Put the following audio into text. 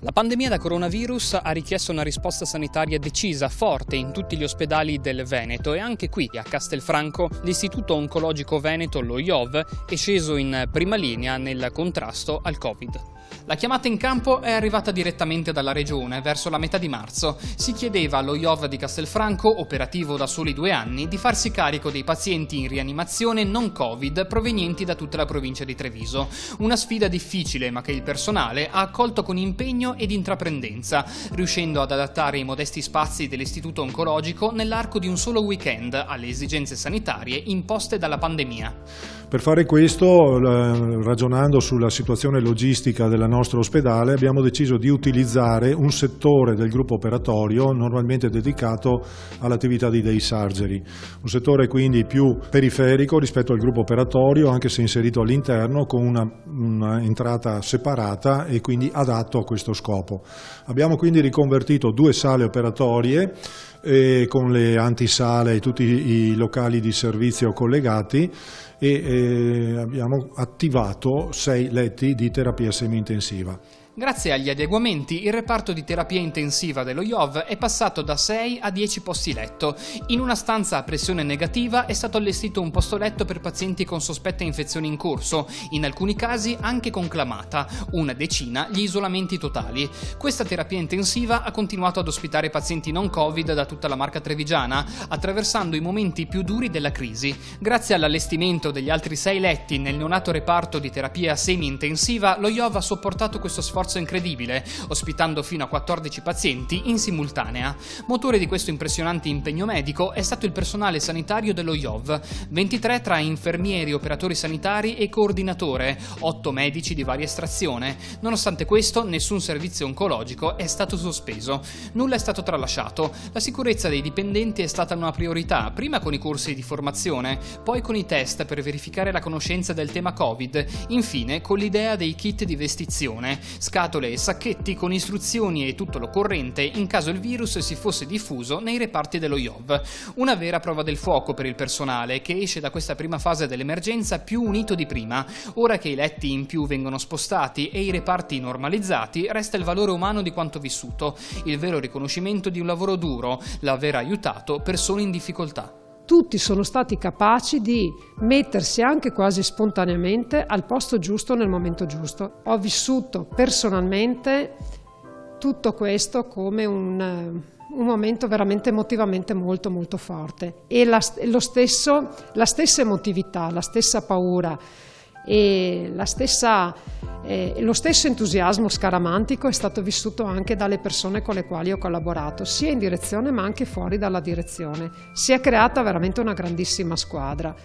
La pandemia da coronavirus ha richiesto una risposta sanitaria decisa, forte in tutti gli ospedali del Veneto e anche qui a Castelfranco l'Istituto Oncologico Veneto, lo IOV, è sceso in prima linea nel contrasto al Covid. La chiamata in campo è arrivata direttamente dalla regione verso la metà di marzo. Si chiedeva allo IOV di Castelfranco, operativo da soli 2 anni, di farsi carico dei pazienti in rianimazione non Covid provenienti da tutta la provincia di Treviso. Una sfida difficile ma che il personale ha accolto con impegno ed intraprendenza, riuscendo ad adattare i modesti spazi dell'Istituto Oncologico nell'arco di un solo weekend alle esigenze sanitarie imposte dalla pandemia. Per fare questo, ragionando sulla situazione logistica del nostro ospedale, abbiamo deciso di utilizzare un settore del gruppo operatorio normalmente dedicato all'attività di day surgery, un settore quindi più periferico rispetto al gruppo operatorio, anche se inserito all'interno con una entrata separata e quindi adatto a questo scopo. Abbiamo quindi riconvertito 2 sale operatorie con le antisale e tutti i locali di servizio collegati e abbiamo attivato 6 letti di terapia semi-intensiva. Grazie agli adeguamenti, il reparto di terapia intensiva dello IOV è passato da 6 a 10 posti letto. In una stanza a pressione negativa è stato allestito un posto letto per pazienti con sospetta infezione in corso, in alcuni casi anche conclamata, una decina gli isolamenti totali. Questa terapia intensiva ha continuato ad ospitare pazienti non Covid da tutta la Marca trevigiana, attraversando i momenti più duri della crisi. Grazie all'allestimento degli altri 6 letti nel neonato reparto di terapia semi-intensiva, lo IOV ha sopportato questo sforzo incredibile, ospitando fino a 14 pazienti in simultanea. Motore di questo impressionante impegno medico è stato il personale sanitario dello IOV, 23 tra infermieri, operatori sanitari e coordinatore, 8 medici di varia estrazione. Nonostante questo, nessun servizio oncologico è stato sospeso. Nulla è stato tralasciato. La sicurezza dei dipendenti è stata una priorità, prima con i corsi di formazione, poi con i test per verificare la conoscenza del tema Covid, infine con l'idea dei kit di vestizione, scatole e sacchetti con istruzioni e tutto l'occorrente in caso il virus si fosse diffuso nei reparti dello IOV. Una vera prova del fuoco per il personale che esce da questa prima fase dell'emergenza più unito di prima. Ora che i letti in più vengono spostati e i reparti normalizzati, resta il valore umano di quanto vissuto, il vero riconoscimento di un lavoro duro, l'aver aiutato persone in difficoltà. Tutti sono stati capaci di mettersi anche quasi spontaneamente al posto giusto nel momento giusto. Ho vissuto personalmente tutto questo come un momento veramente emotivamente molto molto forte e la stessa emotività, la stessa paura e lo stesso entusiasmo scaramantico è stato vissuto anche dalle persone con le quali ho collaborato, sia in direzione ma anche fuori dalla direzione. Si è creata veramente una grandissima squadra.